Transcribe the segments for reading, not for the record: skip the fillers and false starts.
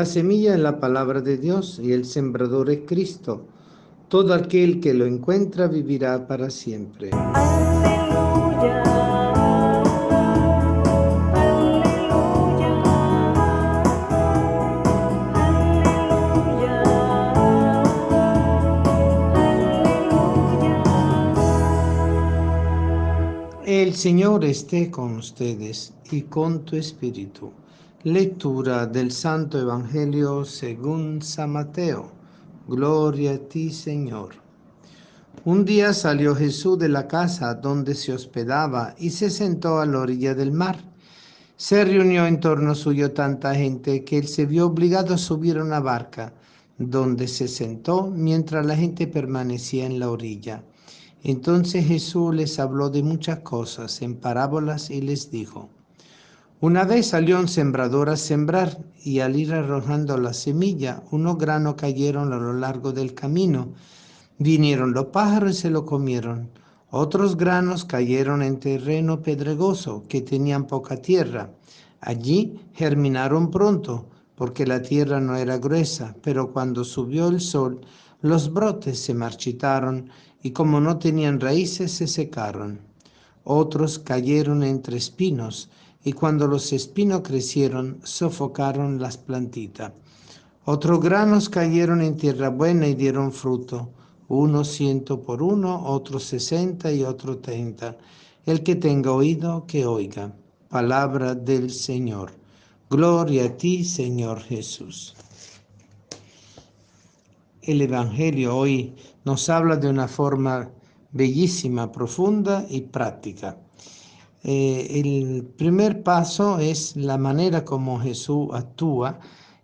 La semilla es la palabra de Dios y el sembrador es Cristo. Todo aquel que lo encuentra vivirá para siempre. Aleluya, aleluya, aleluya, aleluya. El Señor esté con ustedes y con tu espíritu. Lectura del Santo Evangelio según San Mateo. Gloria a ti, Señor. Un día salió Jesús de la casa donde se hospedaba y se sentó a la orilla del mar. Se reunió en torno suyo tanta gente que él se vio obligado a subir a una barca, donde se sentó mientras la gente permanecía en la orilla. Entonces Jesús les habló de muchas cosas en parábolas y les dijo: Una vez salió un sembrador a sembrar, y al ir arrojando la semilla, unos granos cayeron a lo largo del camino. Vinieron los pájaros y se lo comieron. Otros granos cayeron en terreno pedregoso, que tenían poca tierra. Allí germinaron pronto, porque la tierra no era gruesa, pero cuando subió el sol, los brotes se marchitaron, y como no tenían raíces, se secaron. Otros cayeron entre espinos, y cuando los espinos crecieron, sofocaron las plantitas. Otros granos cayeron en tierra buena y dieron fruto, unos 100 por uno, otros 60 y otros 30. El que tenga oído, que oiga. Palabra del Señor. Gloria a ti, Señor Jesús. El Evangelio hoy nos habla de una forma bellísima, profunda y práctica. El primer paso es la manera como Jesús actúa,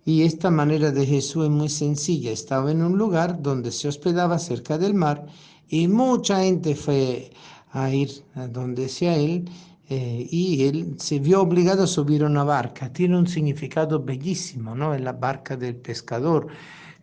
y esta manera de Jesús es muy sencilla. Estaba en un lugar donde se hospedaba cerca del mar y mucha gente fue a ir a donde sea él, y él se vio obligado a subir a una barca. Tiene un significado bellísimo, ¿no? Es la barca del pescador,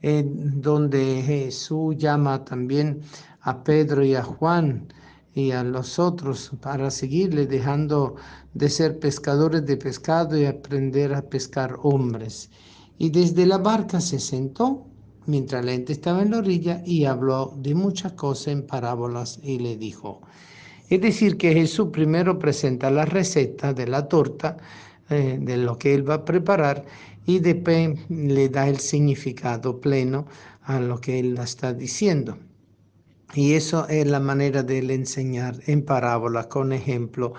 donde Jesús llama también a Pedro y a Juan y a los otros para seguirle, dejando de ser pescadores de pescado y aprender a pescar hombres. Y desde la barca se sentó mientras la gente estaba en la orilla y habló de muchas cosas en parábolas y le dijo. Es decir, que Jesús primero presenta la receta de la torta, de lo que él va a preparar, y después le da el significado pleno a lo que él está diciendo. Y eso es la manera de él enseñar en parábolas, con ejemplo,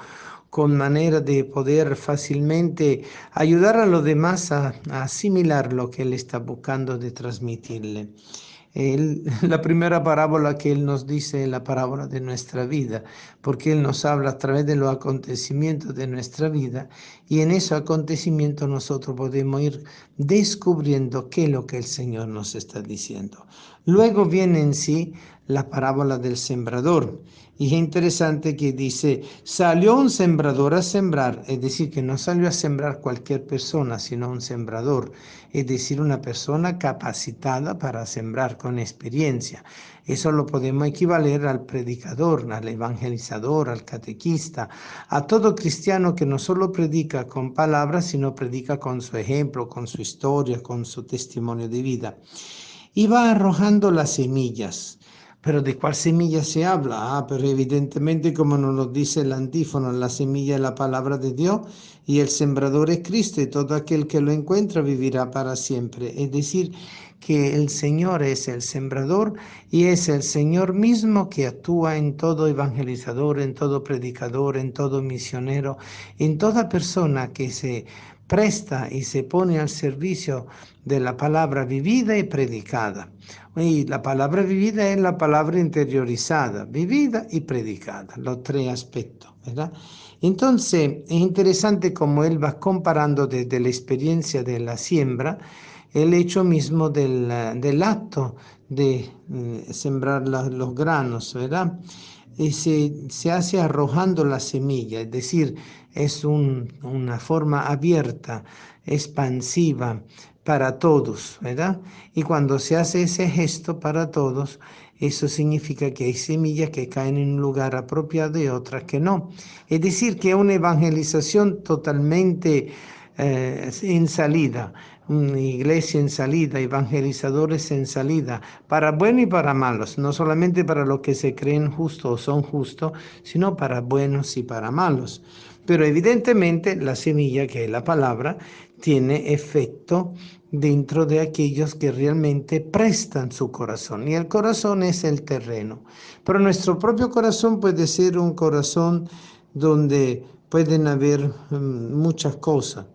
con manera de poder fácilmente ayudar a los demás a asimilar lo que él está buscando de transmitirle. La primera parábola que Él nos dice es la parábola de nuestra vida, porque Él nos habla a través de los acontecimientos de nuestra vida, y en esos acontecimientos nosotros podemos ir descubriendo qué es lo que el Señor nos está diciendo. Luego viene en sí la parábola del sembrador, y es interesante que dice: salió un sembrador a sembrar, es decir, que no salió a sembrar cualquier persona, sino un sembrador, es decir, una persona capacitada para sembrar con experiencia. Eso lo podemos equivaler al predicador, al evangelizador, al catequista, a todo cristiano que no solo predica con palabras, sino predica con su ejemplo, con su historia, con su testimonio de vida. Y va arrojando las semillas. ¿Pero de cuál semilla se habla? Pero evidentemente, como nos lo dice el antífono, la semilla es la palabra de Dios y el sembrador es Cristo, y todo aquel que lo encuentra vivirá para siempre. Es decir, que el Señor es el sembrador y es el Señor mismo que actúa en todo evangelizador, en todo predicador, en todo misionero, en toda persona que se presta y se pone al servicio de la palabra vivida y predicada. Y la palabra vivida es la palabra interiorizada, vivida y predicada, los tres aspectos, ¿verdad? Entonces, es interesante cómo él va comparando desde la experiencia de la siembra el hecho mismo del acto de sembrar los granos, ¿verdad? Y se hace arrojando la semilla, es decir, es una forma abierta, expansiva para todos, ¿verdad? Y cuando se hace ese gesto para todos, eso significa que hay semillas que caen en un lugar apropiado y otras que no. Es decir, que es una evangelización totalmente en salida, una iglesia en salida, evangelizadores en salida, para buenos y para malos, no solamente para los que se creen justos o son justos, sino para buenos y para malos. Pero evidentemente la semilla, que es la palabra, tiene efecto dentro de aquellos que realmente prestan su corazón. Y el corazón es el terreno. Pero nuestro propio corazón puede ser un corazón donde pueden haber muchas cosas.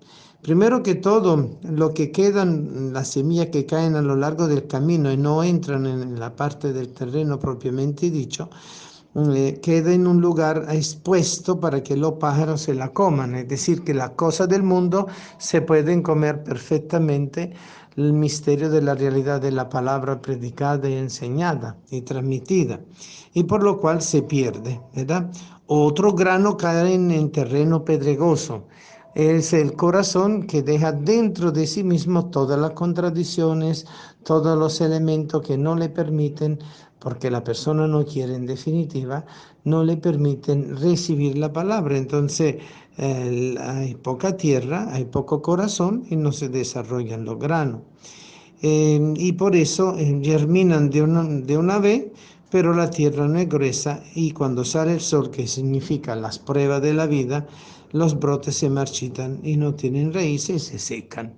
Primero que todo, lo que quedan, las semillas que caen a lo largo del camino y no entran en la parte del terreno propiamente dicho, queda en un lugar expuesto para que los pájaros se la coman. Es decir, que las cosas del mundo se pueden comer perfectamente el misterio de la realidad de la palabra predicada y enseñada y transmitida, y por lo cual se pierde, ¿verdad? Otro grano cae en terreno pedregoso. Es el corazón que deja dentro de sí mismo todas las contradicciones, todos los elementos que no le permiten, porque la persona no quiere en definitiva, no le permiten recibir la palabra. Entonces hay poca tierra, hay poco corazón y no se desarrollan los granos. Y por eso germinan de una vez, pero la tierra no es gruesa y cuando sale el sol, que significa las pruebas de la vida, los brotes se marchitan y no tienen raíces y se secan.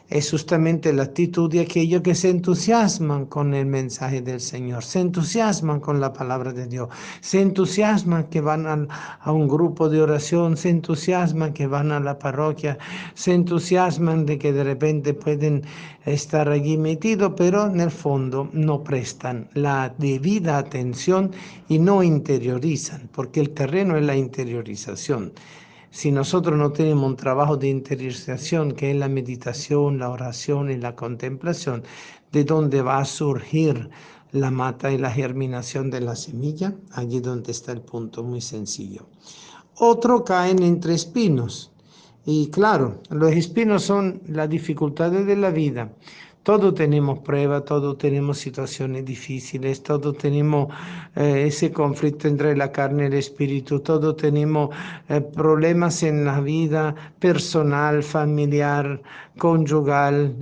Es justamente la actitud de aquellos que se entusiasman con el mensaje del Señor, se entusiasman con la palabra de Dios, se entusiasman que van a un grupo de oración, se entusiasman que van a la parroquia, se entusiasman de que de repente pueden estar allí metidos, pero en el fondo no prestan la debida atención y no interiorizan, porque el terreno es la interiorización. Si nosotros no tenemos un trabajo de interiorización, que es la meditación, la oración y la contemplación, ¿de dónde va a surgir la mata y la germinación de la semilla? Allí donde está el punto muy sencillo. Otro caen entre espinos. Y claro, los espinos son las dificultades de la vida. Todos tenemos pruebas, todos tenemos situaciones difíciles, todos tenemos ese conflicto entre la carne y el espíritu, todos tenemos problemas en la vida personal, familiar, conyugal,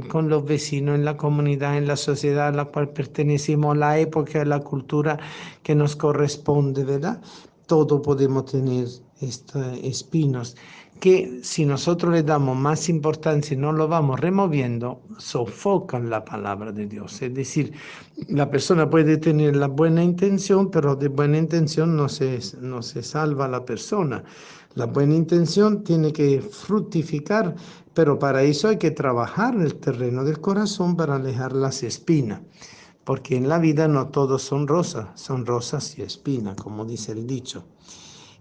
con los vecinos, en la comunidad, en la sociedad a la cual pertenecemos, a la época, a la cultura que nos corresponde, ¿verdad? Todos podemos tener estos espinos que si nosotros le damos más importancia y no lo vamos removiendo, sofocan la palabra de Dios. Es decir, la persona puede tener la buena intención, pero de buena intención no se salva la persona. La buena intención tiene que fructificar, pero para eso hay que trabajar el terreno del corazón para alejar las espinas. Porque en la vida no todos son rosas y espinas, como dice el dicho.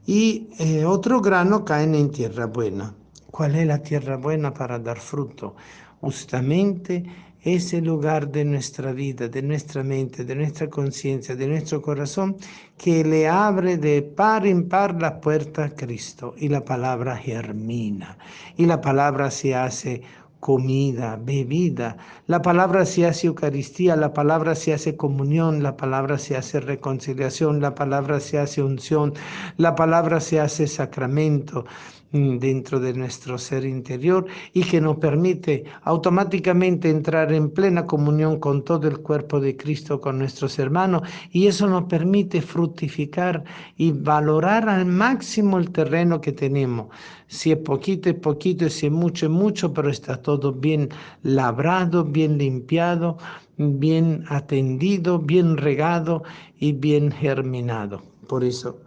Y otro grano caen en tierra buena. ¿Cuál es la tierra buena para dar fruto? Justamente ese lugar de nuestra vida, de nuestra mente, de nuestra conciencia, de nuestro corazón, que le abre de par en par la puerta a Cristo y la palabra germina y la palabra se hace comida, bebida. La palabra se hace Eucaristía, la palabra se hace comunión, la palabra se hace reconciliación, la palabra se hace unción, la palabra se hace sacramento dentro de nuestro ser interior y que nos permite automáticamente entrar en plena comunión con todo el cuerpo de Cristo, con nuestros hermanos, y eso nos permite fructificar y valorar al máximo el terreno que tenemos. Si es poquito, es poquito, si es mucho, pero está todo bien labrado, bien limpiado, bien atendido, bien regado y bien germinado. Por eso,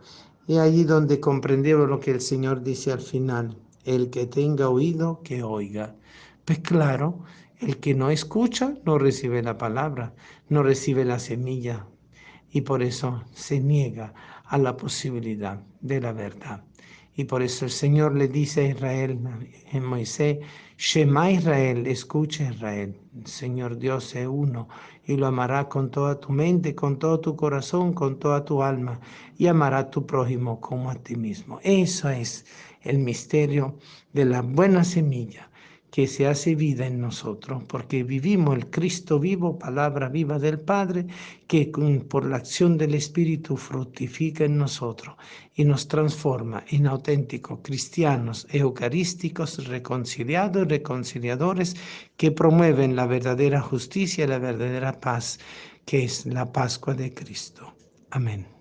es allí donde comprendemos lo que el Señor dice al final: el que tenga oído, que oiga. Pues claro, el que no escucha no recibe la palabra, no recibe la semilla y por eso se niega a la posibilidad de la verdad. Y por eso el Señor le dice a Israel, en Moisés: Shema Israel, escucha Israel, el Señor Dios es uno y lo amará con toda tu mente, con todo tu corazón, con toda tu alma, y amará a tu prójimo como a ti mismo. Eso es el misterio de la buena semilla que se hace vida en nosotros, porque vivimos el Cristo vivo, palabra viva del Padre, que por la acción del Espíritu fructifica en nosotros y nos transforma en auténticos cristianos eucarísticos, reconciliados y reconciliadores que promueven la verdadera justicia y la verdadera paz, que es la Pascua de Cristo. Amén.